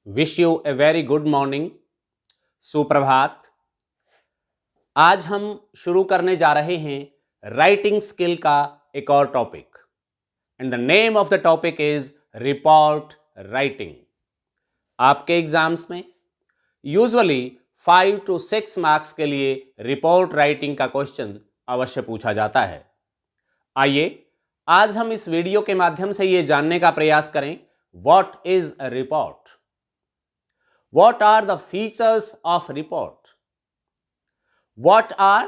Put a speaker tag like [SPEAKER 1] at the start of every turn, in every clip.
[SPEAKER 1] Wish U a very good morning. सुप्रभात। आज हम शुरू करने जा रहे हैं राइटिंग स्किल का एक और topic and the name of the topic is report writing. आपके एग्जाम्स में यूजुअली 5 to 6 मार्क्स के लिए रिपोर्ट राइटिंग का क्वेश्चन अवश्य पूछा जाता है। आइए आज हम इस वीडियो के माध्यम से यह जानने का प्रयास करें what is a report, what are the features of report, what are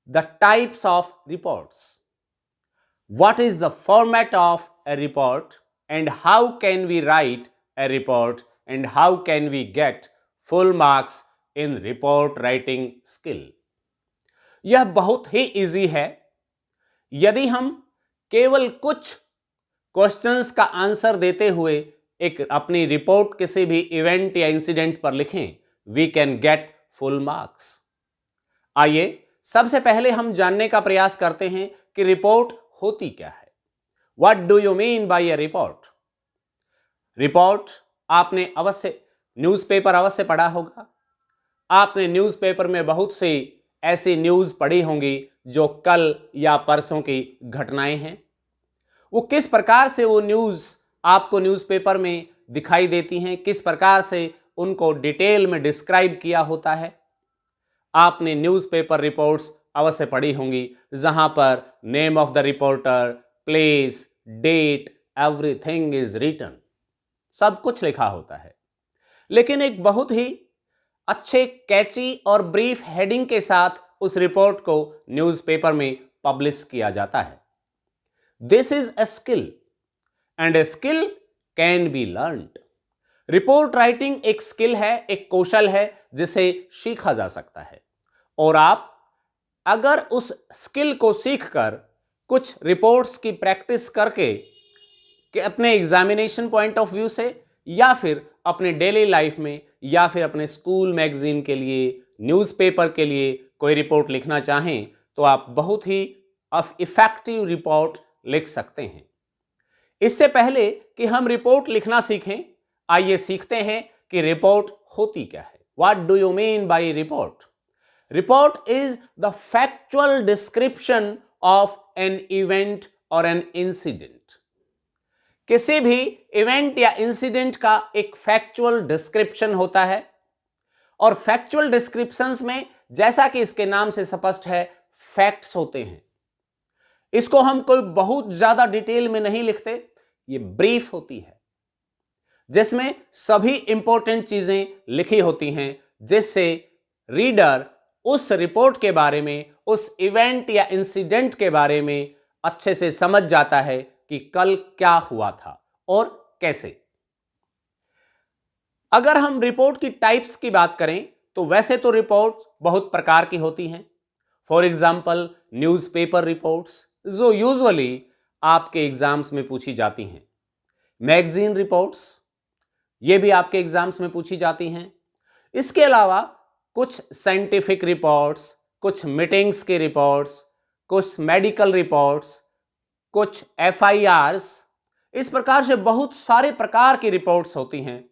[SPEAKER 1] the types of reports, what is the format of a report, and how can we write a report, and how can we get full marks in report writing skill। यह बहुत ही easy है। यदि हम केवल कुछ questions का answer देते हुए एक अपनी रिपोर्ट किसी भी इवेंट या इंसिडेंट पर लिखें, we can get full marks. आइए सबसे पहले हम जानने का प्रयास करते हैं कि रिपोर्ट होती क्या है। What do you mean by a report. Report आपने अवश्य न्यूज़पेपर अवश्य पढ़ा होगा। आपने न्यूज़पेपर में बहुत सी ऐसी न्यूज़ पढ़ी होंगी जो कल या परसों की घटनाएं हैं। वो किस प्रकार से वो न्यूज़ आपको न्यूज़पेपर में दिखाई देती हैं, किस प्रकार से उनको डिटेल में डिस्क्राइब किया होता है। आपने न्यूज़पेपर रिपोर्ट्स अवश्य पढ़ी होंगी जहां पर name of the reporter, place, date, everything is written, सब कुछ लिखा होता है। लेकिन एक बहुत ही अच्छे कैची और ब्रीफ हेडिंग के साथ उस रिपोर्ट को न्यूज़पेपर में पब्लिश किया जाता है। This is a skill and a skill can be learned. Report writing एक स्किल है, एक कौशल है जिसे सीखा जा सकता है। और आप अगर उस स्किल को सीखकर कुछ रिपोर्ट्स की प्रैक्टिस करके कि अपने एग्जामिनेशन पॉइंट ऑफ व्यू से या फिर अपने डेली लाइफ में या फिर अपने स्कूल मैगजीन के लिए, न्यूज़पेपर के लिए कोई रिपोर्ट लिखना चाहें तो आप बहुत ही इफेक्टिव रिपोर्ट लिख सकते हैं। इससे पहले कि हम रिपोर्ट लिखना सीखें, आइए सीखते हैं कि रिपोर्ट होती क्या है। What do you mean by report. Report is the factual description of an event और एन इंसिडेंट। किसी भी इवेंट या इंसिडेंट का एक फैक्चुअल डिस्क्रिप्शन होता है और फैक्चुअल डिस्क्रिप्शंस में जैसा कि इसके नाम से स्पष्ट है, फैक्ट्स होते हैं। इसको हम कोई बहुत ज्यादा डिटेल में नहीं लिखते, ये ब्रीफ होती है जिसमें सभी इंपॉर्टेंट चीजें लिखी होती हैं जिससे रीडर उस रिपोर्ट के बारे में, उस इवेंट या इंसिडेंट के बारे में अच्छे से समझ जाता है कि कल क्या हुआ था और कैसे। अगर हम रिपोर्ट की टाइप्स की बात करें तो वैसे तो रिपोर्ट बहुत प्रकार की होती हैं। फॉर एग्जाम्पल न्यूज़पेपर रिपोर्ट्स जो यूजुअली आपके एग्जाम्स में पूछी जाती हैं। मैगजीन रिपोर्ट्स ये भी आपके एग्जाम्स में पूछी जाती हैं। इसके अलावा कुछ साइंटिफिक रिपोर्ट्स, कुछ मीटिंग्स की रिपोर्ट्स, कुछ मेडिकल रिपोर्ट्स, कुछ FIRs, इस प्रकार से बहुत सारे प्रकार की रिपोर्ट्स होती हैं।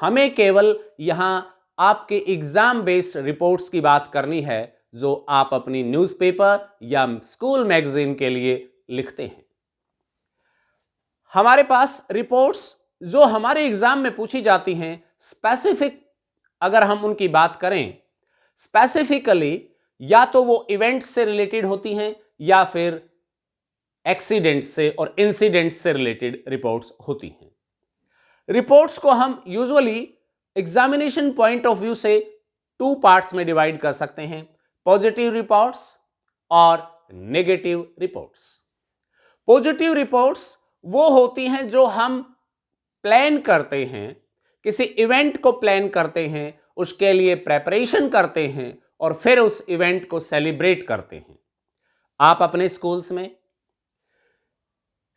[SPEAKER 1] हमें केवल यहां आपके एग्जाम बेस्ड रिपोर्ट्स की बात करनी है जो आप अपनी न्यूज़पेपर या स्कूल मैगजीन के लिए लिखते हैं। हमारे पास रिपोर्ट्स जो हमारे एग्जाम में पूछी जाती हैं, स्पेसिफिक अगर हम उनकी बात करें, स्पेसिफिकली या तो वो इवेंट से रिलेटेड होती हैं या फिर एक्सीडेंट से और इंसिडेंट से रिलेटेड रिपोर्ट्स होती हैं। रिपोर्ट्स को हम usually examination point of view से 2 पार्ट्स में डिवाइड कर सकते हैं, पॉजिटिव रिपोर्ट्स और नेगेटिव रिपोर्ट्स। पॉजिटिव रिपोर्ट्स वो होती हैं जो हम प्लान करते हैं, किसी इवेंट को प्लान करते हैं, उसके लिए प्रेपरेशन करते हैं और फिर उस इवेंट को सेलिब्रेट करते हैं। आप अपने स्कूल्स में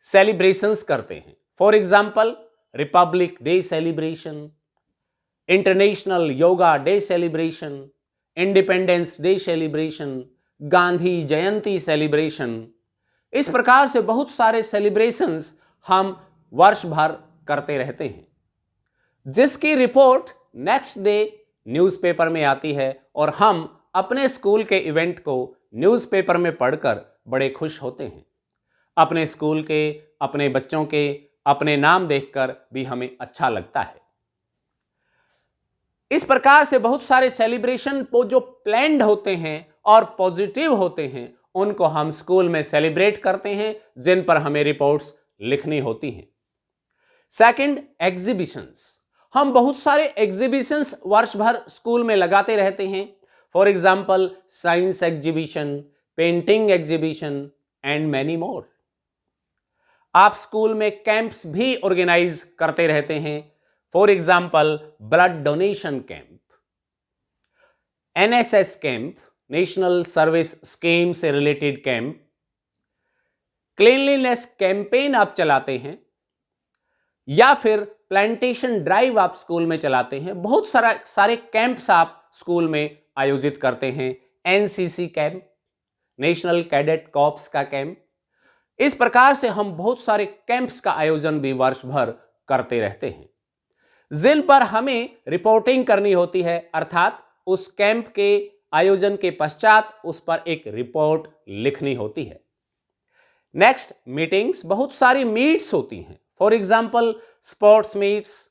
[SPEAKER 1] सेलिब्रेशंस करते हैं। For example Republic day celebration, international yoga day celebration, independence day celebration, Gandhi Jayanti celebration. इस प्रकार से बहुत सारे सेलिब्रेशंस हम वर्ष भर करते रहते हैं। जिसकी रिपोर्ट नेक्स्ट डे न्यूज़पेपर में आती है और हम अपने स्कूल के इवेंट को न्यूज़पेपर में पढ़कर बड़े खुश होते हैं। अपने स्कूल के, अपने बच्चों के, अपने नाम देखकर भी हमें अच्छा लगता है। इस प्रकार से बहुत सारे सेलिब्रेशन जो प्लान्ड होते हैं और पॉजिटिव होते हैं, उनको हम स्कूल में सेलिब्रेट करते हैं, जिन पर हमें रिपोर्ट्स लिखनी होती हैं। Second, exhibitions. हम बहुत सारे एग्जीबिशंस वर्ष भर स्कूल में लगाते रहते हैं। For example science exhibition, painting exhibition and many more. आप स्कूल में कैंप्स भी ऑर्गेनाइज करते रहते हैं। For example blood donation camp, NSS camp, national service scheme से रिलेटेड कैंप, क्लीनलीनेस कैंपेन आप चलाते हैं, या फिर प्लांटेशन ड्राइव आप स्कूल में चलाते हैं। बहुत सारे कैंप्स आप स्कूल में आयोजित करते हैं। NCC camp, national cadet corps का कैंप। इस प्रकार से हम बहुत सारे कैंप्स का आयोजन भी वर्ष भर करते रहते हैं, जिन पर हमें रिपोर्टिंग करनी होती है, अर्थात उस कैंप के आयोजन के पश्चात उस पर एक रिपोर्ट लिखनी होती है। Next, meetings. बहुत सारी मीट्स होती हैं। For example sports meets,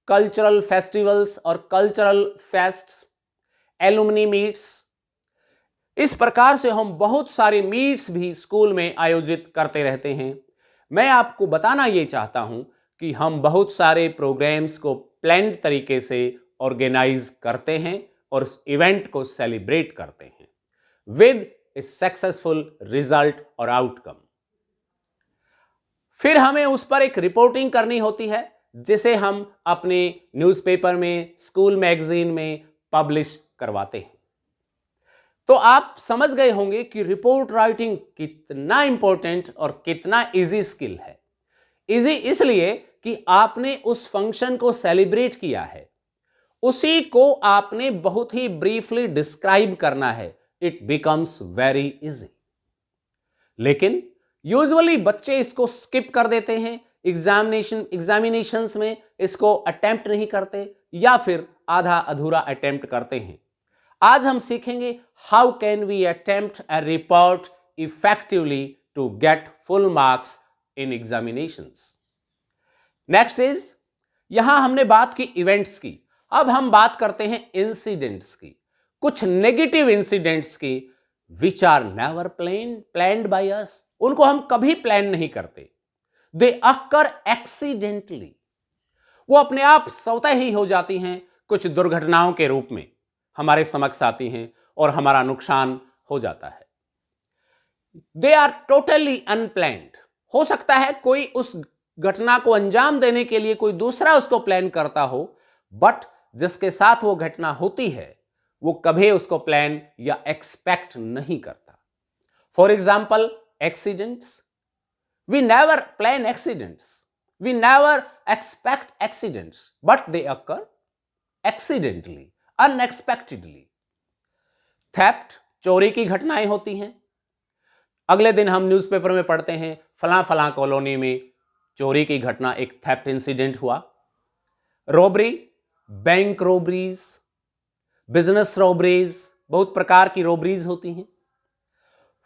[SPEAKER 1] cultural festivals और कल्चरल फेस्ट्स, एलुमनी मीट्स। इस प्रकार से हम बहुत सारे मीट्स भी स्कूल में आयोजित करते रहते हैं। मैं आपको बताना ये चाहता हूं कि हम बहुत सारे प्रोग्राम्स को प्लान्ड तरीके से ऑर्गेनाइज करते हैं और उस इवेंट को सेलिब्रेट करते हैं विद ए सक्सेसफुल रिजल्ट और आउटकम। फिर हमें उस पर एक रिपोर्टिंग करनी होती है, जिसे हम अपने न्यूज़पेपर में, स्कूल मैगजीन में पब्लिश करवाते हैं। तो आप समझ गए होंगे कि रिपोर्ट राइटिंग कितना इंपॉर्टेंट और कितना इजी स्किल है। इजी इसलिए कि आपने उस फंक्शन को सेलिब्रेट किया है, उसी को आपने बहुत ही ब्रीफली डिस्क्राइब करना है। It becomes very easy. लेकिन यूजुअली बच्चे इसको स्किप कर देते हैं, एग्जामिनेशंस में इसको अटेम्प्ट नहीं करते या फिर आधा अधूरा अटेम्प्ट करते हैं। आज हम सीखेंगे how can we attempt a report effectively to get full marks in examinations. Next is, यहां हमने बात की इवेंट्स की, अब हम बात करते हैं इंसिडेंट्स की। कुछ नेगेटिव इंसिडेंट्स की which are never planned by us. उनको हम कभी प्लान नहीं करते। They occur accidentally. वो अपने आप स्वतः ही हो जाती हैं, कुछ दुर्घटनाओं के रूप में हमारे समक्ष आती हैं और हमारा नुकसान हो जाता है। They are totally unplanned. हो सकता है कोई उस घटना को अंजाम देने के लिए कोई दूसरा उसको प्लान करता हो, बट जिसके साथ वो घटना होती है वो कभी उसको प्लान या एक्सपेक्ट नहीं करता। For example accidents, we never plan accidents, we never expect accidents, but they occur accidentally, unexpectedly. Theft, चोरी की घटनाएं होती हैं। अगले दिन हम न्यूज़पेपर में पढ़ते हैं फलां फलां कॉलोनी में चोरी की घटना, एक थेफ्ट इंसिडेंट हुआ। Robbery, bank robberies, business robberies, बहुत प्रकार की रॉबरीज होती हैं।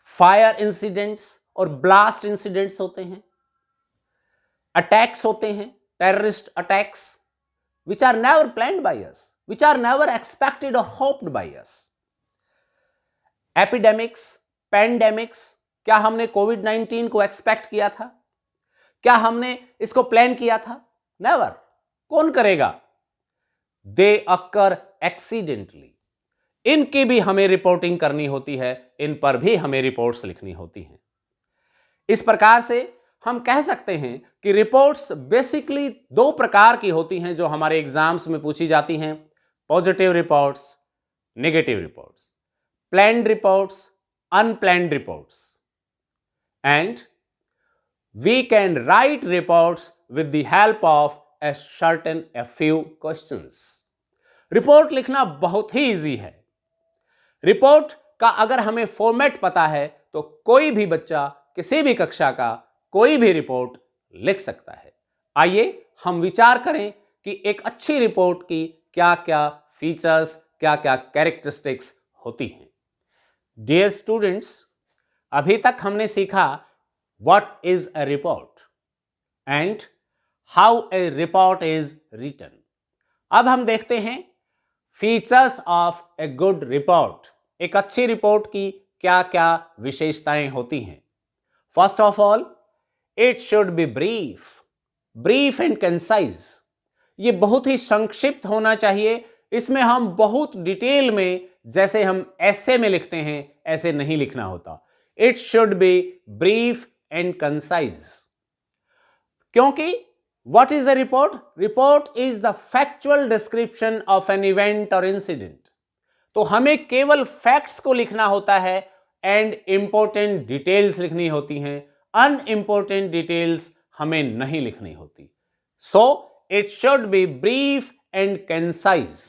[SPEAKER 1] फायर इंसिडेंट्स और ब्लास्ट इंसिडेंट्स होते हैं। अटैक्स होते हैं, terrorist attacks, which are never planned by us, which are never expected और hoped by us. Epidemics, pandemics, क्या हमने कोविड-19 को एक्सपेक्ट किया था? क्या हमने इसको प्लान किया था? नेवर। कौन करेगा? दे अकर एक्सीडेंटली। इनकी भी हमें रिपोर्टिंग करनी होती है, इन पर भी हमें रिपोर्ट्स लिखनी होती हैं। इस प्रकार से हम कह सकते हैं कि रिपोर्ट्स बेसिकली दो प्रकार की होती हैं जो हमारे एग्जाम्स में पूछी जाती हैं। Positive reports, negative reports, planned reports, unplanned reports. And we can write reports with the help of a few questions. Report लिखना बहुत ही इजी है। रिपोर्ट का अगर हमें फॉर्मेट पता है तो कोई भी बच्चा किसी भी कक्षा का कोई भी रिपोर्ट लिख सकता है। आइए हम विचार करें कि एक अच्छी रिपोर्ट की क्या क्या फीचर्स, क्या क्या कैरेक्टरिस्टिक्स होती हैं। डियर स्टूडेंट्स, अभी तक हमने सीखा what is a report and how a report is written. अब हम देखते हैं features of a good report. एक अच्छी रिपोर्ट की क्या क्या विशेषताएं होती हैं। First of all, it should be brief and concise. ये बहुत ही संक्षिप्त होना चाहिए। इसमें हम बहुत डिटेल में, जैसे हम एसे में लिखते हैं, ऐसे नहीं लिखना होता। It should be brief and concise. क्योंकि what is a report? Report is the factual description of an event or incident. तो हमें केवल फैक्ट्स को लिखना होता है एंड इंपॉर्टेंट डिटेल्स लिखनी होती हैं। अनइंपॉर्टेंट डिटेल्स हमें नहीं लिखनी होती। So it should be brief and concise.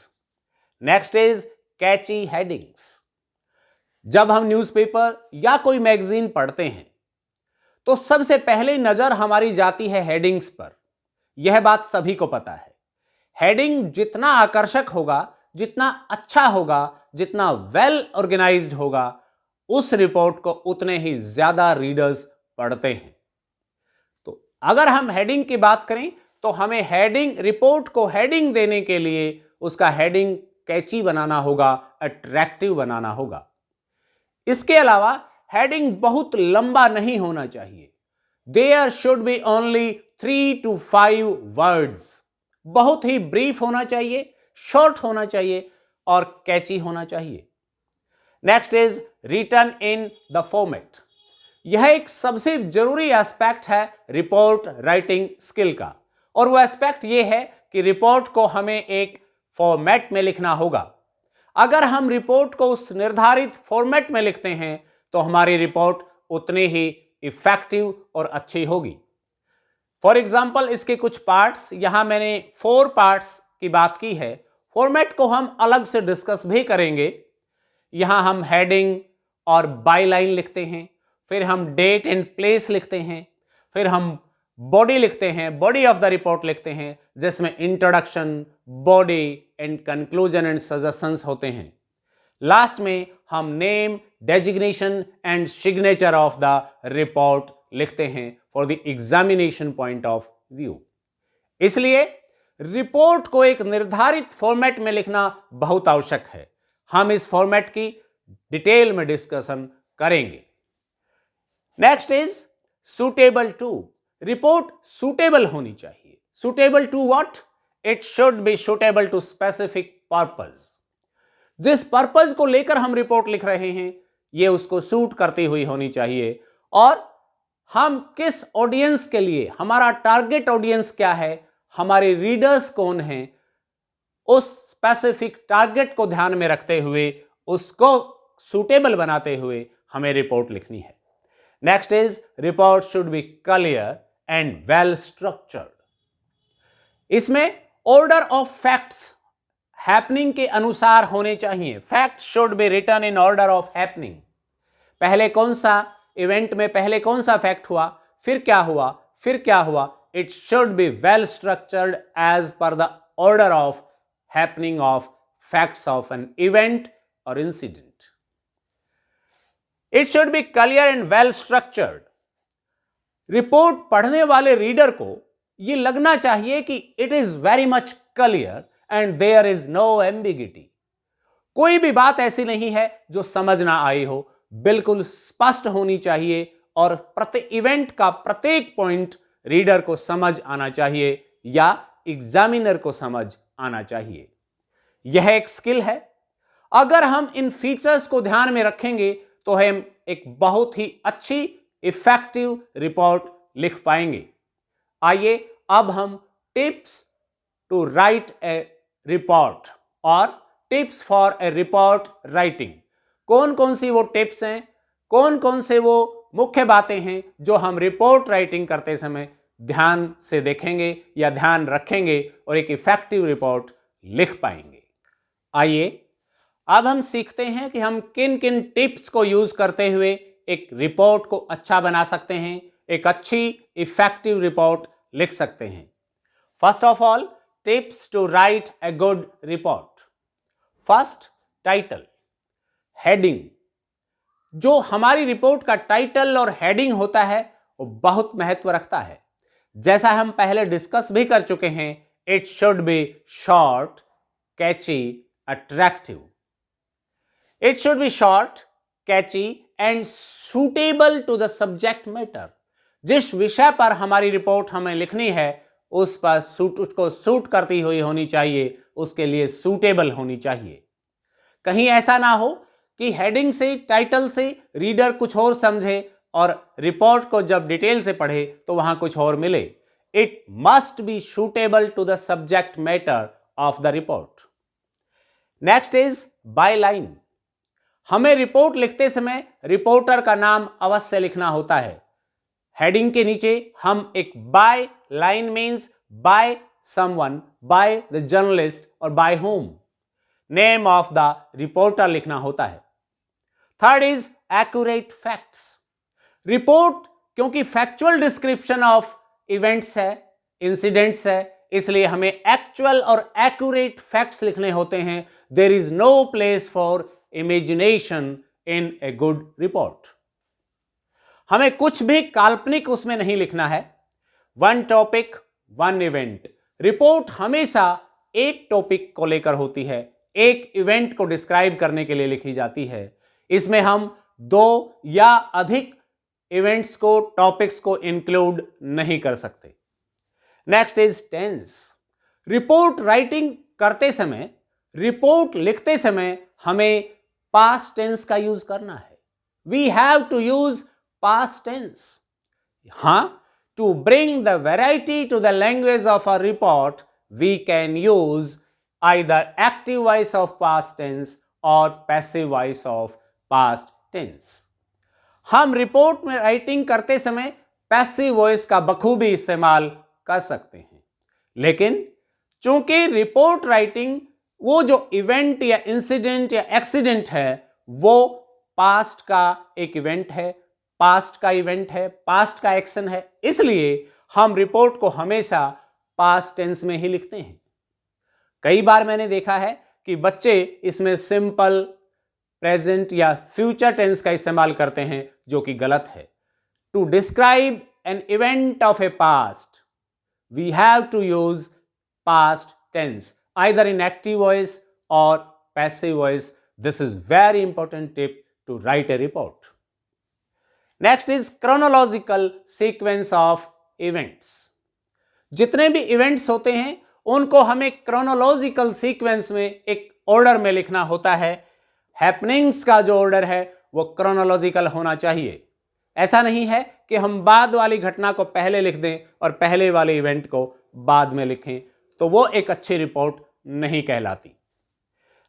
[SPEAKER 1] Next is catchy headings. जब हम न्यूज़पेपर या कोई मैगजीन पढ़ते हैं तो सबसे पहले नजर हमारी जाती है हेडिंग्स पर। यह बात सभी को पता है। हेडिंग जितना आकर्षक होगा, जितना अच्छा होगा, जितना वेल ऑर्गेनाइज्ड होगा, उस रिपोर्ट को उतने ही ज्यादा रीडर्स पढ़ते हैं। तो अगर हम हेडिंग की बात करें तो हमें हेडिंग, रिपोर्ट को हेडिंग देने के लिए उसका हेडिंग कैची बनाना होगा, अट्रैक्टिव बनाना होगा। इसके अलावा हेडिंग बहुत लंबा नहीं होना चाहिए। There should be only 3 to 5 words. बहुत ही ब्रीफ होना चाहिए, शॉर्ट होना चाहिए और कैची होना चाहिए। Next is written in the format. यह एक सबसे जरूरी एस्पेक्ट है रिपोर्ट राइटिंग स्किल का, और वह एस्पेक्ट यह है कि रिपोर्ट को हमें एक फॉर्मेट में लिखना होगा। अगर हम रिपोर्ट को उस निर्धारित फॉर्मेट में लिखते हैं तो हमारी रिपोर्ट उतनी ही इफेक्टिव और अच्छी होगी। फॉर एग्जाम्पल, इसके कुछ पार्ट्स, यहां मैंने 4 पार्ट्स की बात की है। फॉर्मेट को हम अलग से डिस्कस भी करेंगे। यहां हम हेडिंग और बायलाइन लिखते हैं, फिर हम डेट एंड प्लेस लिखते हैं, फिर हम बॉडी लिखते हैं, बॉडी ऑफ द रिपोर्ट लिखते हैं, जिसमें introduction, body and conclusion and suggestions होते हैं। लास्ट में हम name, designation and signature of the report लिखते हैं for the examination point of view. इसलिए रिपोर्ट को एक निर्धारित फॉर्मेट में लिखना बहुत आवश्यक है। हम इस फॉर्मेट की डिटेल में डिस्कशन करेंगे। Next is suitable to. Report suitable होनी चाहिए। Suitable to what? It should be suitable to specific purpose. जिस पर्पस को लेकर हम रिपोर्ट लिख रहे हैं, यह उसको सूट करती हुई होनी चाहिए। और हम किस ऑडियंस के लिए, हमारा टारगेट ऑडियंस क्या है, हमारे रीडर्स कौन हैं, उस स्पेसिफिक टारगेट को ध्यान में रखते हुए, उसको सूटेबल बनाते हुए हमें रिपोर्ट लिखनी है। Next is report should be clear and well structured. इसमें ऑर्डर ऑफ फैक्ट्स हैपनिंग के अनुसार होने चाहिए। Fact should be written in order of happening. पहले कौन सा इवेंट में पहले कौन सा फैक्ट हुआ, फिर क्या हुआ, फिर क्या हुआ। It should be well structured as per the order of happening of facts of an event और incident. It should be clear and well structured. Report पढ़ने वाले रीडर को यह लगना चाहिए कि it is very much clear and there is no ambiguity. कोई भी बात ऐसी नहीं है जो समझ ना आई हो, बिल्कुल स्पष्ट होनी चाहिए और प्रति इवेंट का प्रत्येक पॉइंट रीडर को समझ आना चाहिए या एग्जामिनर को समझ आना चाहिए। यह एक स्किल है। अगर हम इन फीचर्स को ध्यान में रखेंगे तो हम एक बहुत ही अच्छी इफेक्टिव रिपोर्ट लिख पाएंगे। आइए अब हम tips to write a report और tips for a report writing, कौन कौन सी वो टिप्स हैं, कौन कौन से वो मुख्य बातें हैं जो हम रिपोर्ट राइटिंग करते समय ध्यान से देखेंगे या ध्यान रखेंगे और एक इफेक्टिव रिपोर्ट लिख पाएंगे। आइए अब हम सीखते हैं कि हम किन किन टिप्स को यूज करते हुए एक रिपोर्ट को अच्छा बना सकते हैं, एक अच्छी इफेक्टिव रिपोर्ट लिख सकते हैं। First of all, tips to write a good report. First, title, heading. जो हमारी रिपोर्ट का टाइटल और हेडिंग होता है वो बहुत महत्व रखता है। जैसा हम पहले डिस्कस भी कर चुके हैं, it should be short, catchy, attractive. It should be short, catchy and suitable to the subject matter. जिस विषय पर हमारी रिपोर्ट हमें लिखनी है उस पर उसको सूट करती हुई होनी चाहिए, उसके लिए सूटेबल होनी चाहिए। कहीं ऐसा ना हो कि हेडिंग से, टाइटल से रीडर कुछ और समझे और रिपोर्ट को जब डिटेल से पढ़े तो वहां कुछ और मिले। It must be suitable to the subject matter of the report. Next is byline. हमें रिपोर्ट लिखते समय रिपोर्टर का नाम अवश्य लिखना होता है। हेडिंग के नीचे हम एक by line means by someone, by the journalist और by whom, name of the reporter लिखना होता है। Third is accurate facts. Report क्योंकि फैक्चुअल डिस्क्रिप्शन ऑफ इवेंट्स है, इंसिडेंट्स है, इसलिए हमें एक्चुअल और एक्यूरेट फैक्ट्स लिखने होते हैं। There is no place for imagination in a good report. हमें कुछ भी काल्पनिक उसमें नहीं लिखना है। One topic, one event. Report हमेशा एक टॉपिक को लेकर होती है, एक इवेंट को डिस्क्राइब करने के लिए लिखी जाती है। इसमें हम दो या अधिक इवेंट्स को, टॉपिक्स को इंक्लूड नहीं कर सकते। Next is tense. Report writing करते समय, रिपोर्ट लिखते समय हमें पास्ट टेंस का यूज करना है। We have to use past tense. हां, to bring the variety to the language of a report we can use either active voice of past tense or passive voice of past tense. हम report में writing करते समय passive voice का बखूबी इस्तेमाल कर सकते हैं, लेकिन चूंकि रिपोर्ट राइटिंग वो जो इवेंट या इंसिडेंट या एक्सीडेंट है वो पास्ट का एक इवेंट है, पास्ट का इवेंट है, पास्ट का एक्शन है, इसलिए हम रिपोर्ट को हमेशा पास्ट टेंस में ही लिखते हैं। कई बार मैंने देखा है कि बच्चे इसमें सिंपल प्रेजेंट या फ्यूचर टेंस का इस्तेमाल करते हैं, जो कि गलत है। To describe an event of a past we have to use past tense either in active voice और passive voice. This is very important tip to write a report. Next is chronological sequence of events. जितने भी events होते हैं उनको हमें chronological sequence में एक order में लिखना होता है। हैपनिंग्स का जो ऑर्डर है वो क्रोनोलॉजिकल होना चाहिए। ऐसा नहीं है कि हम बाद वाली घटना को पहले लिख दें और पहले वाले इवेंट को बाद में लिखें, तो वो एक अच्छी रिपोर्ट नहीं कहलाती।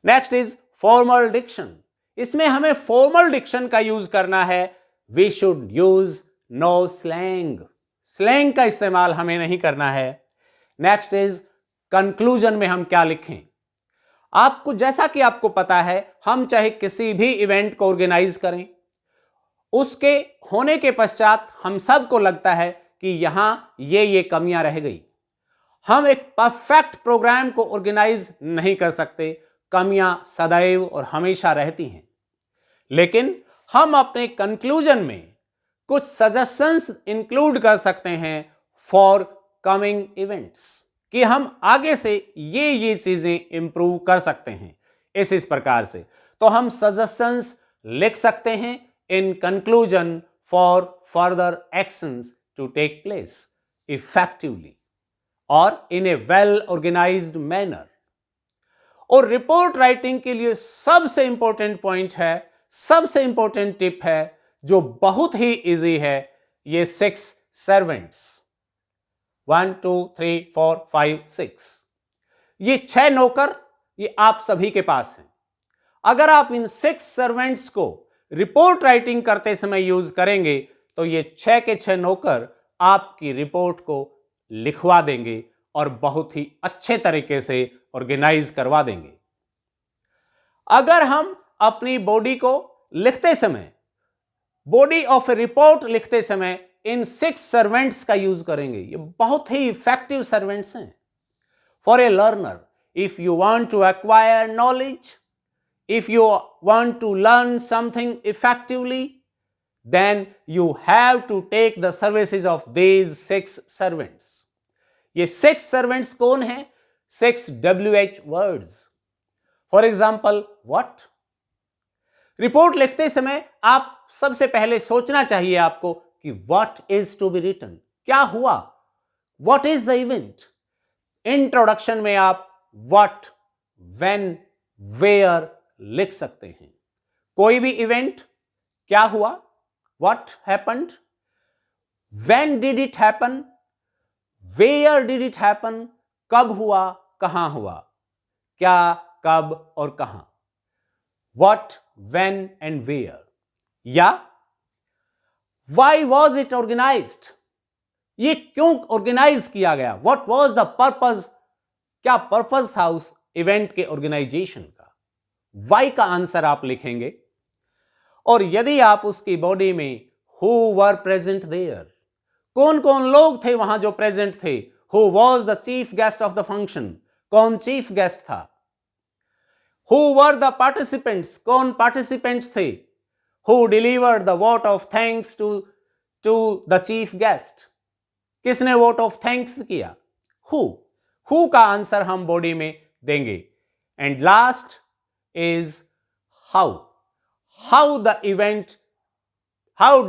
[SPEAKER 1] Next is formal diction. इसमें हमें फॉर्मल डिक्शन का यूज करना है। We should use no slang. Slang का इस्तेमाल हमें नहीं करना है। नेक्स्ट इज कंक्लूजन में हम क्या लिखें। आपको, जैसा कि आपको पता है, हम चाहे किसी भी इवेंट को ऑर्गेनाइज करें, उसके होने के पश्चात हम सबको लगता है कि यहां ये कमियां रह गई। हम एक परफेक्ट प्रोग्राम को ऑर्गेनाइज नहीं कर सकते, कमियां सदैव और हमेशा रहती हैं। लेकिन हम अपने कंक्लूजन में कुछ सजेशंस इंक्लूड कर सकते हैं फॉर कमिंग इवेंट्स, कि हम आगे से ये चीजें इंप्रूव कर सकते हैं। इस प्रकार से तो हम सजेशंस लिख सकते हैं in conclusion for further actions to take place effectively और in a well organised manner. और रिपोर्ट राइटिंग के लिए सबसे इंपॉर्टेंट पॉइंट है, सबसे इंपॉर्टेंट टिप है, जो बहुत ही इजी है, ये 6 सर्वेंट्स। 1 2 3 4 5 6, ये 6 नौकर, ये आप सभी के पास हैं। अगर आप इन 6 सर्वेंट्स को रिपोर्ट राइटिंग करते समय यूज करेंगे तो ये 6 के 6 नौकर आपकी रिपोर्ट को लिखवा देंगे और बहुत ही अच्छे तरीके से ऑर्गेनाइज करवा देंगे। अगर हम अपनी बॉडी को लिखते समय, बॉडी ऑफ ए रिपोर्ट लिखते समय इन 6 सर्वेंट्स का यूज करेंगे, ये बहुत ही इफेक्टिव सर्वेंट्स हैं। For a learner, if you want to acquire knowledge, if you want to learn something effectively, then you have to take the services of these 6 servants. ये 6 servants कौन है? 6 WH words. For example, what? Report लिखते समय आप सबसे पहले सोचना चाहिए आपको कि what is to be written, क्या हुआ, what is the event. Introduction में आप what, when, where लिख सकते हैं. कोई भी इवेंट, क्या हुआ, what happened, when did it happen, where did it happen, कब हुआ, कहां हुआ, क्या, कब और कहां. What, when and where. या why was it organized, ये क्यों ऑर्गेनाइज किया गया. What was the purpose, क्या पर्पस था उस इवेंट के ऑर्गेनाइजेशन का. वाई का आंसर आप लिखेंगे. और यदि आप उसकी बॉडी में हु वर प्रेजेंट देयर, कौन कौन लोग थे वहां जो प्रेजेंट थे. Who was the chief guest of the function, कौन चीफ गेस्ट था. हु वर द पार्टिसिपेंट्स, कौन पार्टिसिपेंट्स थे. Who delivered the vote of thanks to the chief guest, किसने वोट ऑफ थैंक्स किया. हु का आंसर हम body में देंगे. And last is how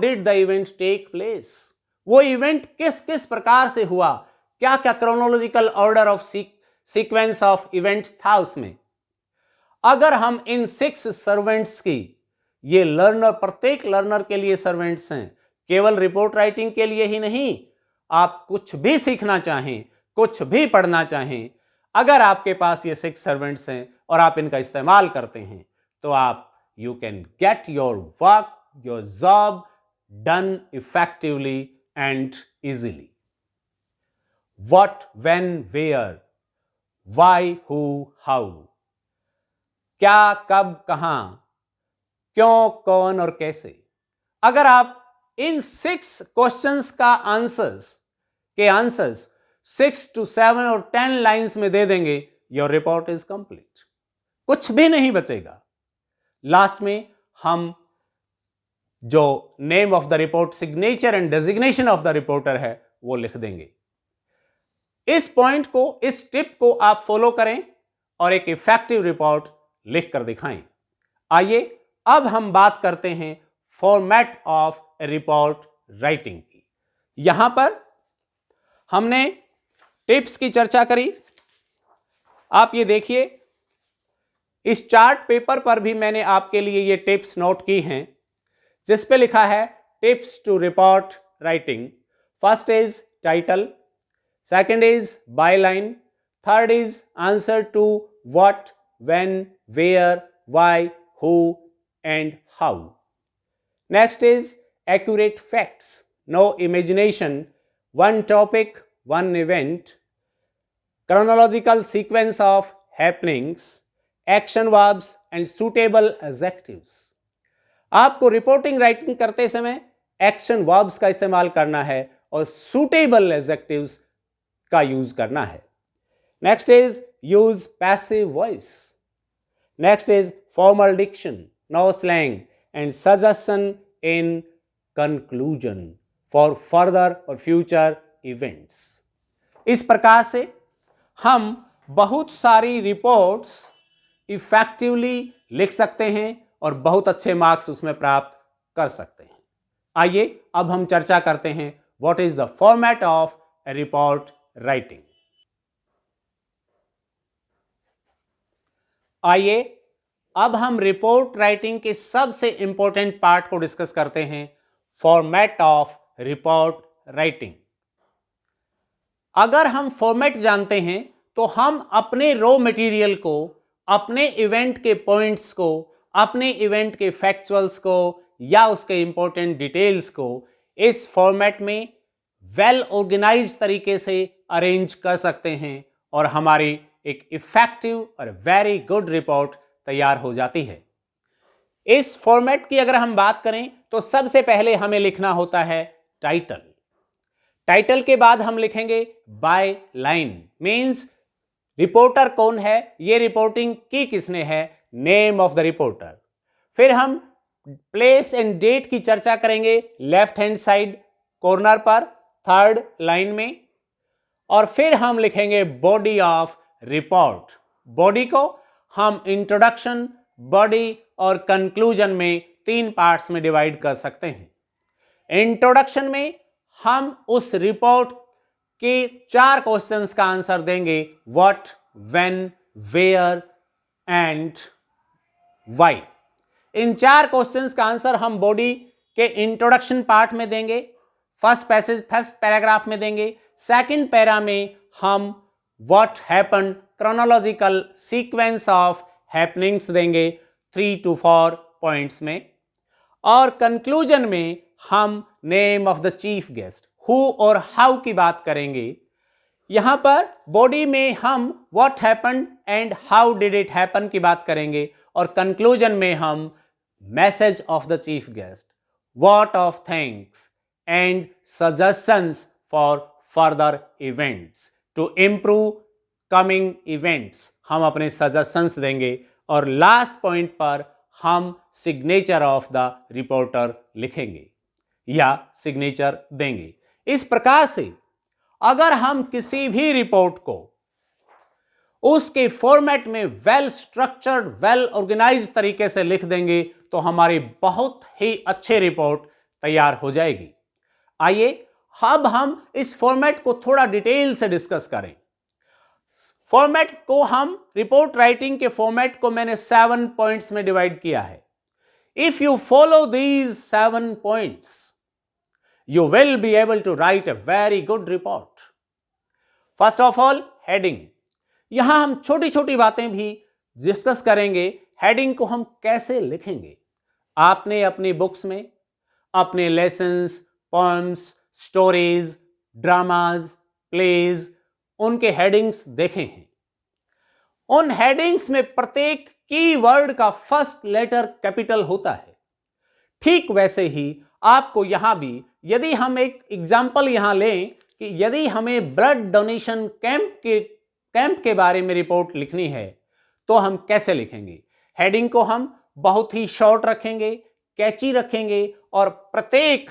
[SPEAKER 1] did the event take place, वो इवेंट किस किस प्रकार से हुआ, क्या क्या chronological order of sequence of event था उसमें. अगर हम इन 6 सर्वेंट्स की, ये लर्नर, प्रत्येक लर्नर के लिए सर्वेंट्स हैं, केवल रिपोर्ट राइटिंग के लिए ही नहीं. आप कुछ भी सीखना चाहें, कुछ भी पढ़ना चाहें, अगर आपके पास ये 6 सर्वेंट्स हैं और आप इनका इस्तेमाल करते हैं तो आप you can get your work, your job done effectively and easily. What, when, where, why, who, how, क्या, कब, कहां, क्यों, कौन और कैसे. अगर आप इन 6 क्वेश्चंस का आंसर्स 6 to 7 और 10 लाइन्स में दे देंगे, योर रिपोर्ट इज कंप्लीट. कुछ भी नहीं बचेगा. लास्ट में हम जो name of the report, signature and designation of the reporter है वो लिख देंगे. इस पॉइंट को, इस टिप को आप फॉलो करें और एक इफेक्टिव रिपोर्ट लिख कर दिखाएं. आइए अब हम बात करते हैं फॉर्मेट ऑफ रिपोर्ट राइटिंग की. यहां पर हमने टिप्स की चर्चा करी. आप ये देखिए, इस चार्ट पेपर पर भी मैंने आपके लिए ये टिप्स नोट की हैं, जिस पे लिखा है tips to report writing. First is title, second is byline, third is answer to what, when, where, why, who and how. Next is accurate facts, no imagination, one topic, one event, chronological sequence of happenings, action verbs and suitable adjectives. आपको reporting writing करते समय action verbs का इस्तेमाल करना है और suitable adjectives का use करना है. Next is use passive voice. Next is formal diction, no slang and suggestion in conclusion for further और फ्यूचर इवेंट्स. इस प्रकार से हम बहुत सारी रिपोर्ट्स इफेक्टिवली लिख सकते हैं और बहुत अच्छे मार्क्स उसमें प्राप्त कर सकते हैं. आइए अब हम चर्चा करते हैं what is the format of A report writing. आइए अब हम रिपोर्ट राइटिंग के सबसे इंपॉर्टेंट पार्ट को डिस्कस करते हैं, फॉर्मेट ऑफ रिपोर्ट राइटिंग. अगर हम फॉर्मेट जानते हैं तो हम अपने रॉ मटेरियल को, अपने इवेंट के पॉइंट्स को, अपने इवेंट के फैक्चुअल्स को या उसके इंपॉर्टेंट डिटेल्स को इस फॉर्मेट में वेल ऑर्गेनाइज्ड तरीके से अरेंज कर सकते हैं और हमारी एक इफेक्टिव और वेरी गुड रिपोर्ट तैयार हो जाती है. इस फॉर्मेट की अगर हम बात करें तो सबसे पहले हमें लिखना होता है टाइटल. टाइटल के बाद हम लिखेंगे बाय लाइन, मीन्स रिपोर्टर कौन है, ये रिपोर्टिंग की किसने है, नेम ऑफ द रिपोर्टर। फिर हम प्लेस एंड डेट की चर्चा करेंगे लेफ्ट हैंड साइड कॉर्नर पर थर्ड लाइन में। और फिर हम लिखेंगे बॉडी ऑफ रिपोर्ट। बॉडी को हम इंट्रोडक्शन, बॉडी और कंक्लूजन में 3 पार्ट्स में डिवाइड कर सकते हैं। इंट्रोडक्शन में हम उस रिपोर्ट के 4 क्वेश्चंस का आंसर देंगे, what, when, where and why. इन 4 क्वेश्चंस का आंसर हम बॉडी के इंट्रोडक्शन पार्ट में देंगे, फर्स्ट पैराग्राफ में देंगे। सेकंड पैरा में हम what happened, chronological sequence of happenings देंगे 3 to 4 पॉइंट्स में। और कंक्लूजन में हम name of the chief guest, who और हाउ की बात करेंगे। यहां पर बॉडी में हम what happened and how did it happen की बात करेंगे, और कंक्लूजन में हम message of the chief guest, vote of thanks and suggestions for further events to improve coming events, हम अपने सजेशंस देंगे। और लास्ट पॉइंट पर हम सिग्नेचर ऑफ द रिपोर्टर लिखेंगे या सिग्नेचर देंगे। इस प्रकार से अगर हम किसी भी रिपोर्ट को उसके फॉर्मेट में वेल स्ट्रक्चर्ड, वेल ऑर्गेनाइज्ड तरीके से लिख देंगे तो हमारी बहुत ही अच्छी रिपोर्ट तैयार हो जाएगी। आइए अब हम इस फॉर्मेट को थोड़ा डिटेल से डिस्कस करें। फॉर्मेट को हम रिपोर्ट राइटिंग के फॉर्मेट को मैंने 7 पॉइंट्स में डिवाइड किया है। If you follow these 7 points you will be able to write a very good report. First of all, heading. यहां हम छोटी छोटी बातें भी डिस्कस करेंगे। हेडिंग को हम कैसे लिखेंगे। आपने अपनी बुक्स में अपने lessons, poems, stories, dramas, plays, उनके हेडिंग्स देखे हैं। उन हेडिंग्स में प्रत्येक की वर्ड का फर्स्ट लेटर कैपिटल होता है। ठीक वैसे ही आपको यहां भी, यदि हम एक एग्जाम्पल यहां लें कि यदि हमें ब्लड डोनेशन कैंप के बारे में रिपोर्ट लिखनी है तो हम कैसे लिखेंगे। हेडिंग को हम बहुत ही शॉर्ट रखेंगे, कैची रखेंगे, और प्रत्येक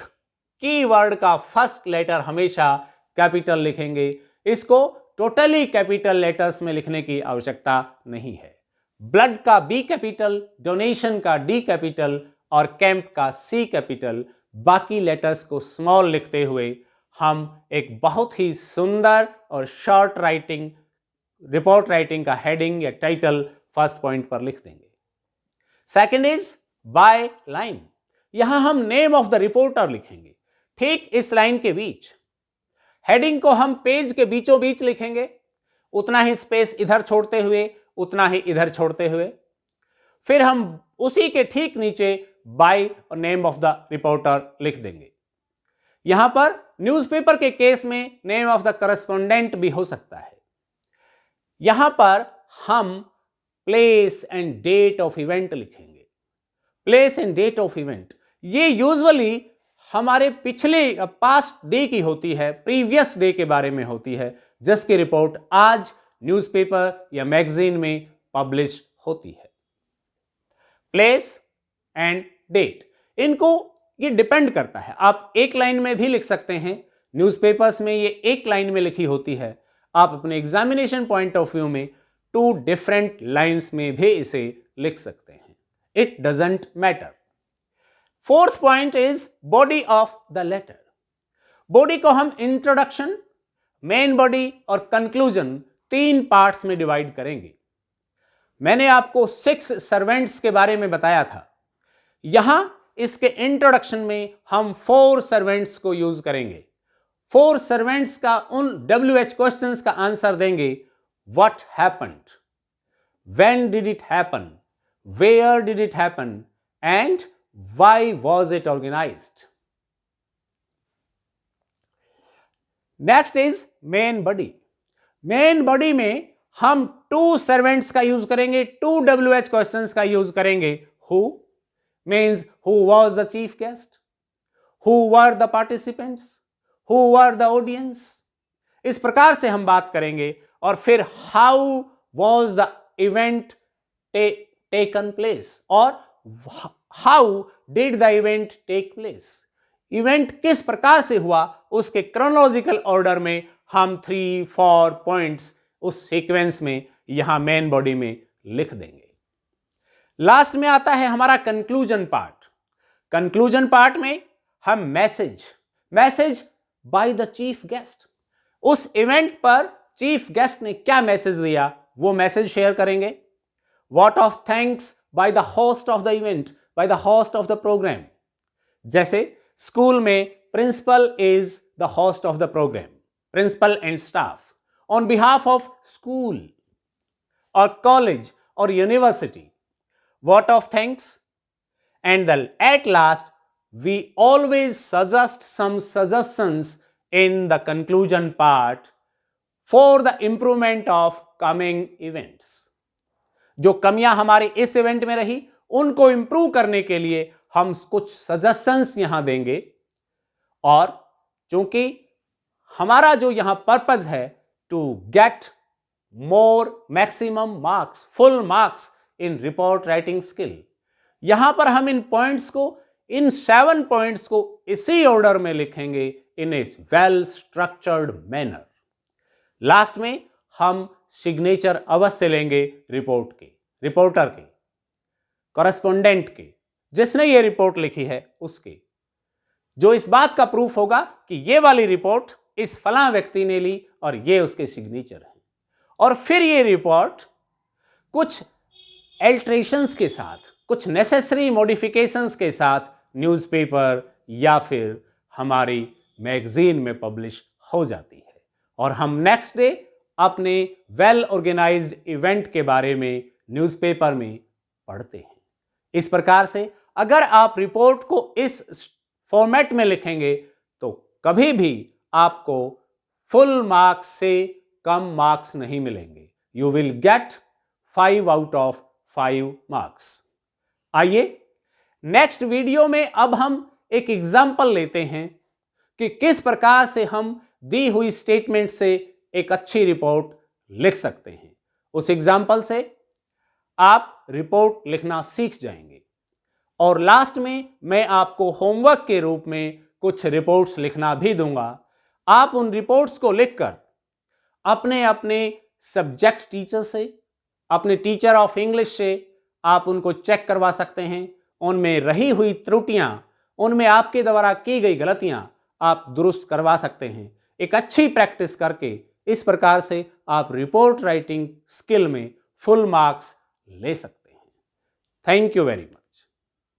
[SPEAKER 1] कीवर्ड का फर्स्ट लेटर हमेशा कैपिटल लिखेंगे। इसको टोटली कैपिटल लेटर्स में लिखने की आवश्यकता नहीं है। ब्लड का बी कैपिटल, डोनेशन का डी कैपिटल और कैंप का सी कैपिटल, बाकी लेटर्स को स्मॉल लिखते हुए हम एक बहुत ही सुंदर और शॉर्ट राइटिंग, रिपोर्ट राइटिंग का हेडिंग या टाइटल फर्स्ट पॉइंट पर लिख देंगे। Second is by line. यहां हम नेम ऑफ द रिपोर्टर लिखेंगे ठीक इस लाइन के बीच। हेडिंग को हम पेज के बीचों बीच लिखेंगे, उतना ही स्पेस इधर छोड़ते हुए, उतना ही इधर छोड़ते हुए। फिर हम उसी के ठीक नीचे बाय और नेम ऑफ द रिपोर्टर लिख देंगे। यहां पर न्यूज़पेपर के केस में नेम ऑफ द करस्पोंडेंट भी हो सकता है। यहां पर हम place and date of event लिखेंगे। Place and date of event ये यूजुअली हमारे पिछले पास्ट डे की होती है, प्रीवियस डे के बारे में होती है, जिसकी रिपोर्ट आज न्यूज़पेपर या मैगजीन में पब्लिश होती है। प्लेस एंड डेट, इनको ये डिपेंड करता है। आप एक लाइन में भी लिख सकते हैं, न्यूज़पेपर्स में ये एक लाइन में लिखी होती है। आप अपने एग्जामिनेशन पॉइंट ऑफ व्यू में 2 डिफरेंट लाइंस में भी इसे लिख सकते हैं। It doesn't matter. Fourth point is body of the letter. Body को हम इंट्रोडक्शन, मेन बॉडी और कंक्लूजन 3 पार्ट्स में डिवाइड करेंगे। मैंने आपको 6 सर्वेंट्स के बारे में बताया था। यहां इसके इंट्रोडक्शन में हम 4 सर्वेंट्स को यूज करेंगे। 4 सर्वेंट्स का उन WH क्वेश्चंस का आंसर देंगे। What happened, when did it happen, where did it happen and why was it organised. Next is main body. Main body में हम 2 सर्वेंट्स का यूज करेंगे, 2 WH क्वेश्चंस का यूज करेंगे। Who means who was the chief guest, who were the participants, who were the audience। इस प्रकार से हम बात करेंगे और फिर how was the event taken place और how did the event take place. Event किस प्रकार से हुआ उसके क्रोनोलॉजिकल ऑर्डर में हम 3-4 पॉइंट्स उस सीक्वेंस में यहां मेन बॉडी में लिख देंगे। लास्ट में आता है हमारा कंक्लूजन पार्ट। कंक्लूजन पार्ट में हम message by the chief guest, उस इवेंट पर चीफ गेस्ट ने क्या मैसेज दिया वो मैसेज शेयर करेंगे। Vote of thanks by the host of the event, by the host of the programme. जैसे स्कूल में principal is the host of the programme, principal and staff on behalf of school और college और university, vote of thanks. And at last, we always suggest some suggestions in the conclusion part for the improvement of coming events. जो कमियां हमारे इस event में रही उनको improve करने के लिए हम कुछ सजेशंस यहां देंगे। और चूंकि हमारा जो यहां पर्पज है to get more maximum marks, full marks in report writing skill, यहां पर हम इन पॉइंट्स को, इन 7 पॉइंट्स को इसी ऑर्डर में लिखेंगे इन a well structured manner. Last में हम सिग्नेचर अवश्य लेंगे रिपोर्टर के, कॉरेस्पोंडेंट के, जिसने ये रिपोर्ट लिखी है उसके, जो इस बात का प्रूफ होगा कि ये वाली रिपोर्ट इस फलां व्यक्ति ने ली और ये उसके सिग्नेचर हैं। और फिर ये रिपोर्ट कुछ एल्ट्रेशंस के साथ, कुछ नेसेसरी मॉडिफिकेशंस के साथ न्यूज़पेपर या फिर हमारी मैगजीन में पब्लिश हो जाती है और हम नेक्स्ट डे अपने वेल ऑर्गेनाइज्ड इवेंट के बारे में न्यूज़पेपर में पढ़ते हैं। इस प्रकार से अगर आप रिपोर्ट को इस फॉर्मेट में लिखेंगे तो कभी भी आपको फुल मार्क्स से कम मार्क्स नहीं मिलेंगे। You will get 5 out of 5 marks. आइए नेक्स्ट वीडियो में अब हम एक एग्जाम्पल लेते हैं कि किस प्रकार से हम दी हुई स्टेटमेंट से एक अच्छी रिपोर्ट लिख सकते हैं। उस एग्जाम्पल से आप रिपोर्ट लिखना सीख जाएंगे और लास्ट में मैं आपको होमवर्क के रूप में कुछ रिपोर्ट्स लिखना भी दूंगा। आप उन रिपोर्ट्स को लिखकर अपने अपने सब्जेक्ट टीचर से, अपने टीचर ऑफ इंग्लिश से आप उनको चेक करवा सकते हैं। उनमें रही हुई त्रुटियां, उनमें आपके द्वारा की गई गलतियां आप दुरुस्त करवा सकते हैं। एक अच्छी प्रैक्टिस करके इस प्रकार से आप रिपोर्ट राइटिंग स्किल में फुल मार्क्स ले सकते हैं। Thank you very much.